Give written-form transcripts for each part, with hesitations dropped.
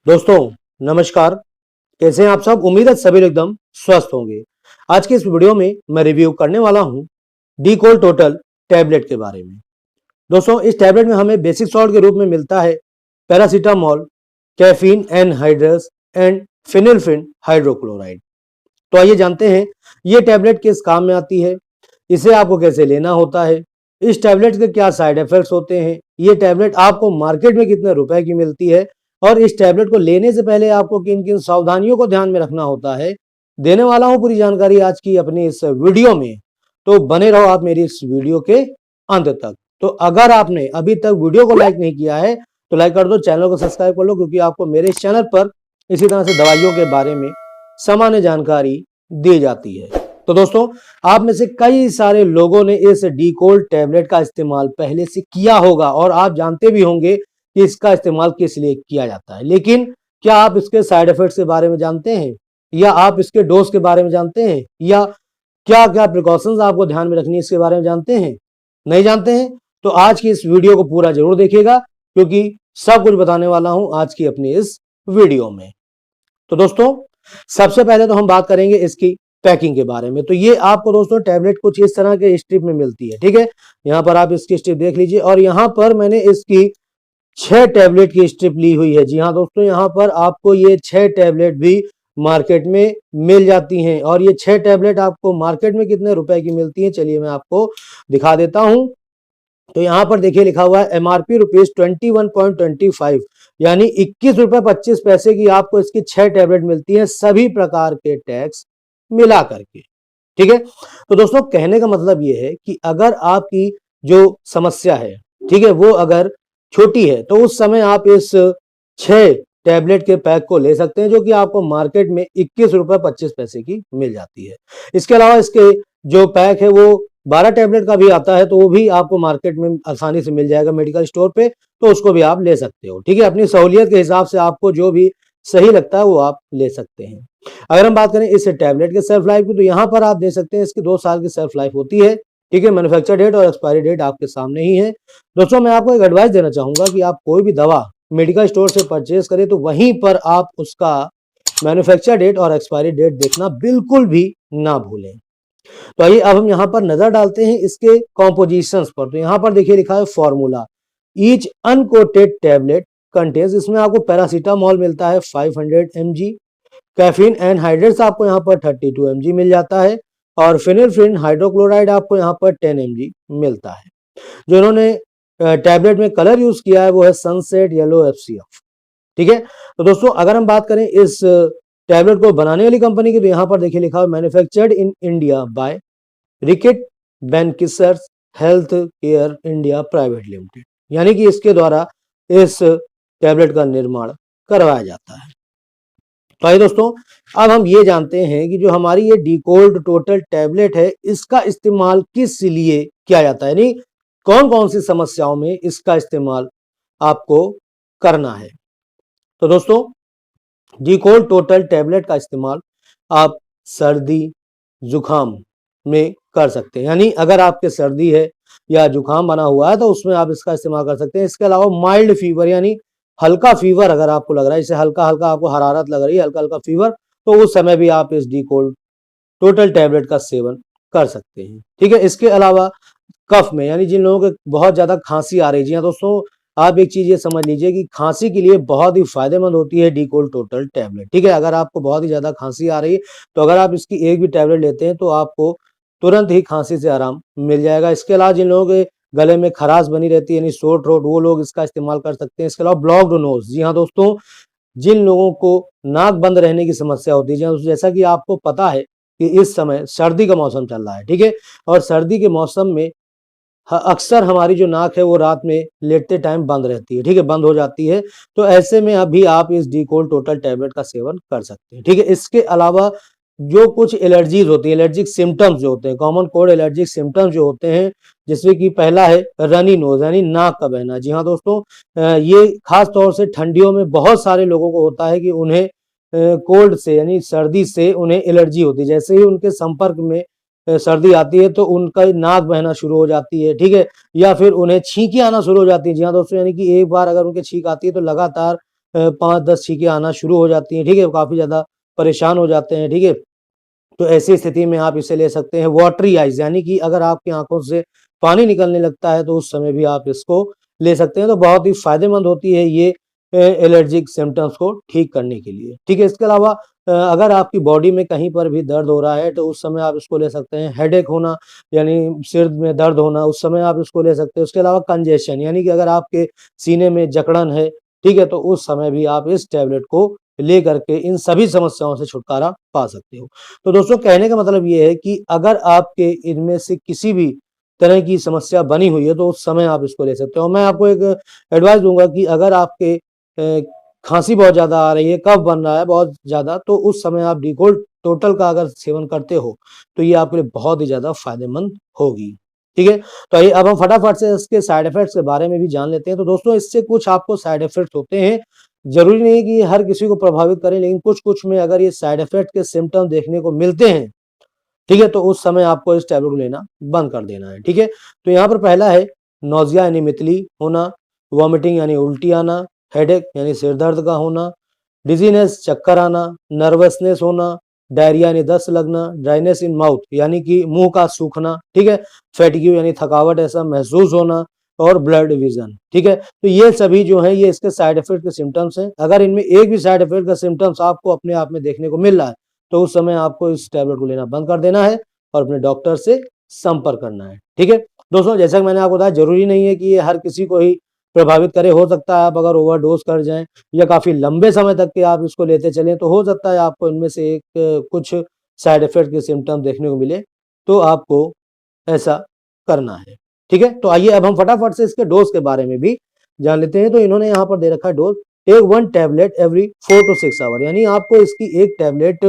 दोस्तों नमस्कार। कैसे हैं आप सब? उम्मीद है सभी लोग एकदम स्वस्थ होंगे। आज के इस वीडियो में मैं रिव्यू करने वाला हूं डीकोल टोटल टैबलेट के बारे में। दोस्तों इस टैबलेट में हमें बेसिक सॉल्ट के रूप में मिलता है paracetamol, caffeine anhydrous and phenylephrine hydrochloride. तो आइए जानते हैं ये टैबलेट किस काम में आती है, इसे आपको कैसे लेना होता है, इस टैबलेट के क्या साइड इफेक्ट्स होते हैं, ये टैबलेट आपको मार्केट में कितने रुपए की मिलती है और इस टैबलेट को लेने से पहले आपको किन किन सावधानियों को ध्यान में रखना होता है। देने वाला हूं पूरी जानकारी आज की अपनी इस वीडियो में, तो बने रहो आप मेरी इस वीडियो के अंत तक। तो अगर आपने अभी तक वीडियो को लाइक नहीं किया है तो लाइक कर दो, चैनल को सब्सक्राइब कर लो, क्योंकि आपको मेरे इस चैनल पर इसी तरह से दवाइयों के बारे में सामान्य जानकारी दी जाती है। तो दोस्तों आप में से कई सारे लोगों ने इस डीकोल टैबलेट का इस्तेमाल पहले से किया होगा और आप जानते भी होंगे कि इसका इस्तेमाल किस लिए किया जाता है। लेकिन क्या आप इसके साइड इफेक्ट्स के बारे में जानते हैं, या आप इसके डोज के बारे में जानते हैं, या क्या क्या प्रिकॉशंस आपको ध्यान में रखनी है इसके बारे में जानते हैं? नहीं जानते हैं तो आज की इस वीडियो को पूरा जरूर देखिएगा, क्योंकि सब कुछ बताने वाला हूं आज की अपनी इस वीडियो में। तो दोस्तों सबसे पहले तो हम बात करेंगे इसकी पैकिंग के बारे में। तो ये आपको दोस्तों टैबलेट कुछ इस तरह के स्ट्रिप में मिलती है, ठीक है। यहाँ पर आप इसकी स्ट्रिप देख लीजिए और यहाँ पर मैंने इसकी 6 टैबलेट की स्ट्रिप ली हुई है। जी हाँ दोस्तों, यहाँ पर आपको ये 6 टैबलेट भी मार्केट में मिल जाती हैं और ये 6 टैबलेट आपको मार्केट में कितने रुपए की मिलती हैं चलिए मैं आपको दिखा देता हूं। तो यहाँ पर देखिए लिखा हुआ है एमआरपी रुपीज 21.25, यानी 21 रुपए 25 पैसे की आपको इसकी 6 टैबलेट मिलती है, सभी प्रकार के टैक्स मिला करके, ठीक है। तो दोस्तों कहने का मतलब ये है कि अगर आपकी जो समस्या है, ठीक है, वो अगर छोटी है तो उस समय आप इस 6 टैबलेट के पैक को ले सकते हैं, जो कि आपको मार्केट में 21 रुपए 25 पैसे की मिल जाती है। इसके अलावा इसके जो पैक है वो 12 टैबलेट का भी आता है, तो वो भी आपको मार्केट में आसानी से मिल जाएगा मेडिकल स्टोर पे, तो उसको भी आप ले सकते हो, ठीक है। अपनी सहूलियत के हिसाब से आपको जो भी सही लगता है वो आप ले सकते हैं। अगर हम बात करें इस टैबलेट के सेल्फ लाइफ की, तो यहाँ पर आप देख सकते हैं इसकी 2 साल की सेल्फ लाइफ होती है, ठीक है। मैन्युफैक्चर डेट और एक्सपायरी डेट आपके सामने ही है। दोस्तों मैं आपको एक एडवाइस देना चाहूंगा कि आप कोई भी दवा मेडिकल स्टोर से परचेज करें तो वहीं पर आप उसका मैन्युफैक्चर डेट और एक्सपायरी डेट देखना बिल्कुल भी ना भूलें। तो आइए अब हम यहाँ पर नजर डालते हैं इसके कॉम्पोजिशंस पर। तो यहाँ पर देखिए लिखा है formula, each uncoated tablet contains, इसमें आपको पैरासीटामोल मिलता है 500 mg, कैफीन एनहाइड्रेट्स आपको यहाँ पर 32 mg मिल जाता है और फिनिल्फ्रिन हाइड्रोक्लोराइड आपको यहाँ पर 10 mg मिलता है। जो इन्होंने टैबलेट में कलर यूज किया है वो है सनसेट येलो एफसीएफ, ठीक है। तो दोस्तों अगर हम बात करें इस टैबलेट को बनाने वाली कंपनी की, तो यहाँ पर देखिए लिखा है manufactured in India by Reckitt Benckisers health care India private limited, यानी कि इसके द्वारा इस टैबलेट का निर्माण करवाया जाता है। तो आइए दोस्तों अब हम ये जानते हैं कि जो हमारी ये डीकोल्ड टोटल टैबलेट है इसका इस्तेमाल किस लिए किया जाता है, यानी कौन कौन सी समस्याओं में इसका इस्तेमाल आपको करना है। तो दोस्तों डीकोल्ड टोटल टैबलेट का इस्तेमाल आप सर्दी जुकाम में कर सकते हैं, यानी अगर आपके सर्दी है या जुकाम बना हुआ है तो उसमें आप इसका इस्तेमाल कर सकते हैं। इसके अलावा माइल्ड फीवर, यानी हल्का फीवर अगर आपको लग रहा है, जैसे हल्का हल्का आपको हरारत लग रही है, हल्का हल्का फीवर, तो उस समय भी आप इस डीकोल्ड टोटल टैबलेट का सेवन कर सकते हैं, ठीक है। इसके अलावा कफ में, यानी जिन लोगों को बहुत ज्यादा खांसी आ रही है, जी हाँ दोस्तों आप एक चीज ये समझ लीजिए कि खांसी के लिए बहुत ही फायदेमंद होती है डीकोल्ड टोटल टैबलेट, ठीक है। अगर आपको बहुत ही ज्यादा खांसी आ रही है तो अगर आप इसकी एक भी टैबलेट लेते हैं तो आपको तुरंत ही खांसी से आराम मिल जाएगा। इसके अलावा जिन लोगों के गले में खराश बनी रहती है यानी सोर थ्रोट, वो लोग इसका इस्तेमाल कर सकते हैं। इसके अलावा ब्लॉक्ड नोज, जी हाँ दोस्तों जिन लोगों को नाक बंद रहने की समस्या होती है, जैसा कि आपको पता है कि इस समय सर्दी का मौसम चल रहा है, ठीक है, और सर्दी के मौसम में अक्सर हमारी जो नाक है वो रात में लेटते टाइम बंद रहती है, ठीक है, बंद हो जाती है। तो ऐसे में अभी आप इस डीकोल्ड टोटल टैबलेट का सेवन कर सकते हैं, ठीक है। इसके अलावा जो कुछ एलर्जीज होती है, एलर्जिक सिम्टम्स जो होते हैं, कॉमन कोल्ड एलर्जिक सिम्टम्स जो होते हैं, जिसमें कि पहला है रनी नोज, यानी नाक का बहना। जी हाँ दोस्तों ये खास तौर से ठंडियों में बहुत सारे लोगों को होता है कि उन्हें कोल्ड से यानी सर्दी से उन्हें एलर्जी होती है। जैसे ही उनके संपर्क में सर्दी आती है तो उनका नाक बहना शुरू हो जाती है, ठीक है, या फिर उन्हें छींकें आना शुरू हो जाती है। जी हाँ दोस्तों, यानी कि एक बार अगर उनके छींक आती है तो लगातार 5-10 छींकें आना शुरू हो जाती हैं, ठीक है, काफ़ी ज़्यादा परेशान हो जाते हैं, ठीक है। तो ऐसी स्थिति में आप इसे ले सकते हैं। वाटरी आइज़ यानी कि अगर आपकी आँखों से पानी निकलने लगता है तो उस समय भी आप इसको ले सकते हैं। तो बहुत ही फ़ायदेमंद होती है ये एलर्जिक सिम्पटम्स को ठीक करने के लिए, ठीक है। इसके अलावा अगर आपकी बॉडी में कहीं पर भी दर्द हो रहा है तो उस समय आप इसको ले सकते हैं। हेडेक होना यानी सिर में दर्द होना, उस समय आप इसको ले सकते हैं। उसके अलावा कंजेशन यानी कि अगर आपके सीने में जकड़न है, ठीक है, तो उस समय भी आप इस टैबलेट को लेकर के इन सभी समस्याओं से छुटकारा पा सकते हो। तो दोस्तों कहने का मतलब ये है कि अगर आपके इनमें से किसी भी तरह की समस्या बनी हुई है तो उस समय आप इसको ले सकते हो। मैं आपको एक एडवाइस दूँगा कि अगर आपके खाँसी बहुत ज़्यादा आ रही है, कफ बन रहा है बहुत ज़्यादा, तो उस समय आप डिकोल्ड टोटल का अगर सेवन करते हो, तो ये आपके लिए बहुत ही ज़्यादा फ़ायदेमंद होगी। ठीक है? तो आइए अब हम फटाफट से इसके साइड इफ़ेक्ट्स के बारे में भी जान लेते हैं। तो दोस्तों इससे कुछ आपको साइड इफ़ेक्ट्स होते हैं। ज़रूरी नहीं है कि ये हर किसी को प्रभावित करें, लेकिन कुछ-कुछ में अगर ये साइड इफ़ेक्ट के सिम्पटम देखने को मिलते हैं, ठीक है? तो उस समय आपको इस टैबलेट को लेना बंद कर देना है, ठीक है? तो यहाँ पर पहला है नौज़िया यानी मितली होना, वॉमिटिंग यानी उल्टी आना, हेडेक यानी सिर दर्द का होना, डिज़ीनेस चक्कर आना, नर्वसनेस होना, डायरिया यानी दस्त लगना, ड्राइनेस इन माउथ यानी कि मुँह का सूखना, ठीक है? फैटिग्यू यानी थकावट ऐसा महसूस होना और ब्लड विज़न, ठीक है? तो ये सभी जो हैं ये इसके साइड इफ़ेक्ट के सिम्पटम्स हैं। अगर इनमें एक भी साइड इफ़ेक्ट का सिम्पटम्स आपको अपने आप में देखने को मिल रहा है, तो उस समय आपको इस टैबलेट को लेना बंद कर देना है और अपने डॉक्टर से संपर्क करना है, ठीक है? दोस्तों जैसा कि मैंने आपको बताया ज़रूरी नहीं है कि ये हर किसी को ही प्रभावित करे, हो सकता है आप अगर ओवरडोज़ कर जाएँ या काफ़ी लंबे समय तक के आप इसको लेते चलें, तो हो सकता है आपको इनमें से एक कुछ साइड इफ़ेक्ट के सिम्पटम देखने को मिले, तो आपको ऐसा करना है, ठीक है? तो आइए अब हम फटाफट से इसके डोज़ के बारे में भी जान लेते हैं। तो इन्होंने यहाँ पर दे रखा है dose, take 1 tablet every 4 to 6 hour यानी आपको इसकी 1 टैबलेट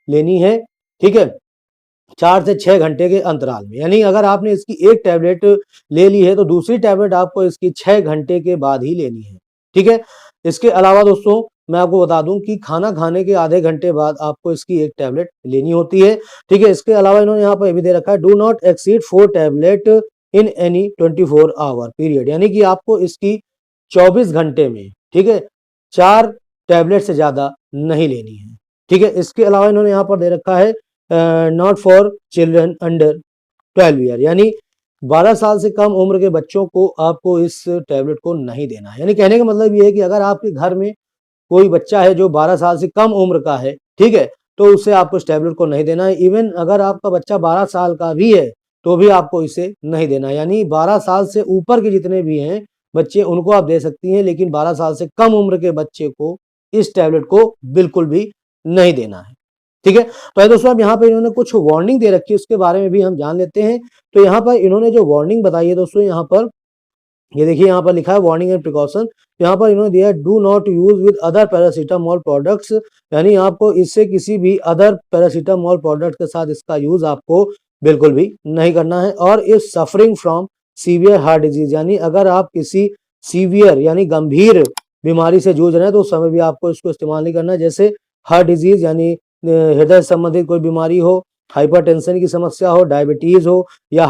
लेनी है, ठीक है? 4 से 6 घंटे के अंतराल में। यानी अगर आपने इसकी 1 टैबलेट ले ली है, तो दूसरी टैबलेट आपको इसकी 6 घंटे के बाद ही लेनी है, ठीक है? इसके अलावा दोस्तों मैं आपको बता दूँ कि खाना खाने के आधे घंटे बाद आपको इसकी 1 टैबलेट लेनी होती है, ठीक है? इसके अलावा इन्होंने यहाँ पर ये भी दे रखा है, do not exceed 4 tablet in any 24 our period यानी कि आपको इसकी 24 घंटे में, ठीक है? 4 टैबलेट से ज़्यादा नहीं लेनी है, ठीक है? इसके अलावा इन्होंने यहाँ पर दे रखा है not for children under 12 year यानी 12 साल से कम उम्र के बच्चों को आपको इस टैबलेट को नहीं देना है। यानी कहने का मतलब ये है कि अगर आपके घर में कोई बच्चा है जो 12 साल से कम उम्र का है, ठीक है? तो उसे आपको इस टैबलेट को नहीं देना है। इवन अगर आपका बच्चा 12 साल का भी है, तो भी आपको इसे नहीं देना है। यानी 12 साल से ऊपर के जितने भी हैं बच्चे, उनको आप दे सकती हैं, लेकिन 12 साल से कम उम्र के बच्चे को इस टैबलेट को बिल्कुल भी नहीं देना है, ठीक है? तो दोस्तों अब यहाँ पे इन्होंने कुछ वार्निंग दे रखी है, उसके बारे में भी हम जान लेते हैं। तो यहाँ पर इन्होंने जो वार्निंग बताई है दोस्तों, यहाँ पर ये देखिए यहाँ पर लिखा है वार्निंग एंड प्रिकॉशन। यहाँ पर इन्होंने दिया है do not use with other paracetamol products यानी आपको इससे किसी भी अदर पैरासीटामोल प्रोडक्ट के साथ इसका यूज आपको बिल्कुल भी नहीं करना है। और if suffering from severe heart disease यानी अगर आप किसी सीवियर यानी गंभीर बीमारी से जूझ रहे हैं तो उस समय भी आपको इसको इस्तेमाल नहीं करना है। जैसे हार्ट डिजीज यानी हृदय संबंधित कोई बीमारी हो, हाइपरटेंशन की समस्या हो, डायबिटीज हो या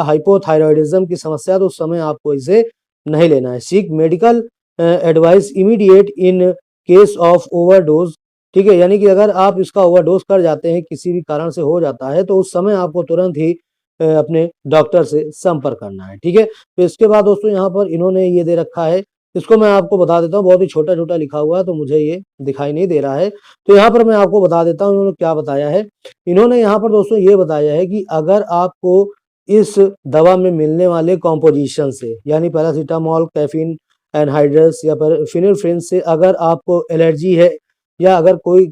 हाइपोथायरॉयडिज्म की समस्या, तो उस समय आपको इसे नहीं लेना है। Seek medical advice immediate in case of overdose, ठीक है? यानी कि अगर आप इसका ओवरडोज कर जाते हैं, किसी भी कारण से हो जाता है, तो उस समय आपको तुरंत ही अपने डॉक्टर से संपर्क करना है, ठीक है? तो इसके बाद दोस्तों यहाँ पर इन्होंने ये दे रखा है, इसको मैं आपको बता देता हूँ, बहुत ही छोटा-छोटा लिखा हुआ है तो मुझे ये दिखाई नहीं दे रहा है। तो यहाँ पर मैं आपको बता देता हूँ इन्होंने क्या बताया है। इन्होंने यहाँ पर दोस्तों ये बताया है कि अगर आपको इस दवा में मिलने वाले कॉम्पोजिशन से यानी पैरासिटामोल, कैफीन एनहाइड्रस या फिर फिनेल्फ्रिन से अगर आपको एलर्जी है या अगर कोई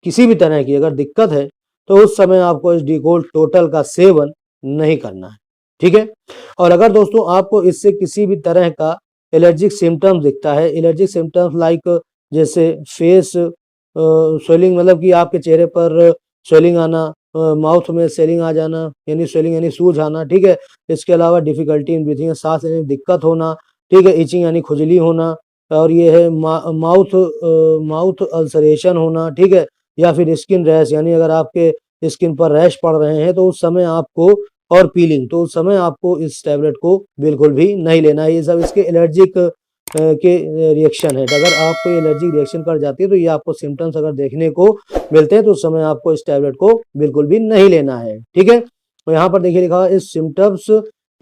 किसी भी तरह की अगर दिक्कत है, तो उस समय आपको इस डिकोल्ड टोटल का सेवन नहीं करना है, ठीक है? और अगर दोस्तों आपको इससे किसी भी तरह का एलर्जिक सिम्पटम्स दिखता है, एलर्जिक सिम्पटम्स लाइक जैसे फेस स्वेलिंग मतलब कि आपके चेहरे पर स्वेलिंग आना, माउथ में स्वेलिंग आ जाना यानी स्वेलिंग यानी सूज आना, ठीक है? इसके अलावा डिफिकल्टी इन ब्रीथिंग सांस लेने में दिक्कत होना, ठीक है? इचिंग यानी खुजली होना और ये है माउथ अल्सरेशन होना, ठीक है? या फिर स्किन रैश यानी अगर आपके स्किन पर रैश पड़ रहे हैं तो उस समय आपको और पीलिंग तो उस समय आपको इस टैबलेट को बिल्कुल भी नहीं लेना है। ये सब इसके एलर्जिक के रिएक्शन है। अगर आपको एलर्जिक रिएक्शन कर जाती है तो ये आपको सिम्टम्स अगर देखने को मिलते हैं तो उस समय आपको इस टैबलेट को बिल्कुल भी नहीं लेना है। ठीक है, तो यहाँ पर देखिए लिखा हुआ है इस symptoms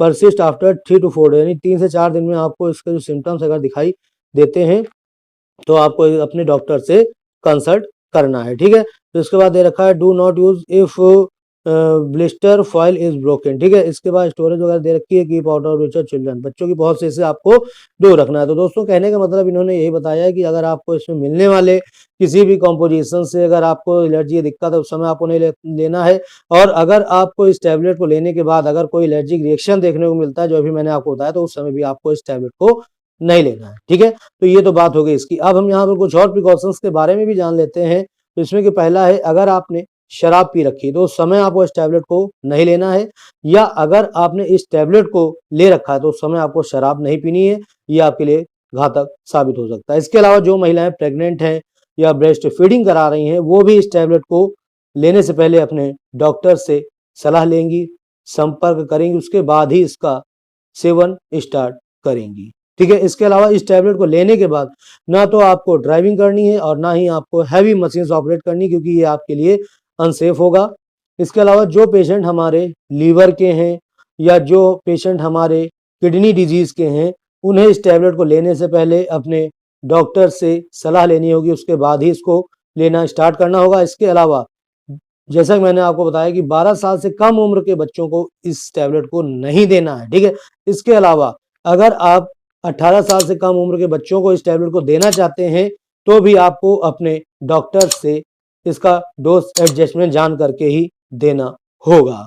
persist after 3 to 4 day, यानी 3 से 4 दिन में आपको इसके जो सिम्टम्स अगर दिखाई देते हैं तो आपको अपने डॉक्टर से कंसल्ट करना है। ठीक है, तो इसके बाद दे रखा है do not use if blister foil is broken. ठीक है, इसके बाद स्टोरेज वगैरह दे रखी है, keep out of reach of children, बच्चों की बहुत से इससे आपको दूर रखना है। तो दोस्तों कहने का मतलब इन्होंने यही बताया है कि अगर आपको इसमें मिलने वाले किसी भी कॉम्पोजिशन से अगर आपको एलर्जी की दिक्कत है उस समय आपको नहीं लेना है। और अगर आपको इस टैबलेट को लेने के बाद अगर कोई एलर्जिक रिएक्शन देखने को मिलता है जो अभी मैंने आपको बताया तो उस समय भी आपको इस टैबलेट को नहीं लेना है। ठीक है, तो ये तो बात हो गई इसकी। अब हम यहाँ पर कुछ और प्रिकॉशंस के बारे में भी जान लेते हैं। तो इसमें कि पहला है अगर आपने शराब पी रखी है तो उस समय आपको इस टैबलेट को नहीं लेना है, या अगर आपने इस टैबलेट को ले रखा है तो उस समय आपको शराब नहीं पीनी है, ये आपके लिए घातक साबित हो सकता है। इसके अलावा जो महिलाएं प्रेग्नेंट हैं या ब्रेस्ट फीडिंग करा रही हैं वो भी इस टैबलेट को लेने से पहले अपने डॉक्टर से सलाह लेंगी, संपर्क करेंगी, उसके बाद ही इसका सेवन स्टार्ट करेंगी। ठीक है, इसके अलावा इस टैबलेट को लेने के बाद ना तो आपको ड्राइविंग करनी है और ना ही आपको हैवी मशीन्स ऑपरेट करनी, क्योंकि ये आपके लिए अनसेफ होगा। इसके अलावा जो पेशेंट हमारे लीवर के हैं या जो पेशेंट हमारे किडनी डिजीज के हैं उन्हें इस टैबलेट को लेने से पहले अपने डॉक्टर से सलाह लेनी होगी, उसके बाद ही इसको लेना स्टार्ट करना होगा। इसके अलावा जैसा कि मैंने आपको बताया कि 12 साल से कम उम्र के बच्चों को इस टैबलेट को नहीं देना है। ठीक है, इसके अलावा अगर आप 18 साल से कम उम्र के बच्चों को इस टैबलेट को देना चाहते हैं तो भी आपको अपने डॉक्टर से इसका डोज एडजस्टमेंट जान करके ही देना होगा।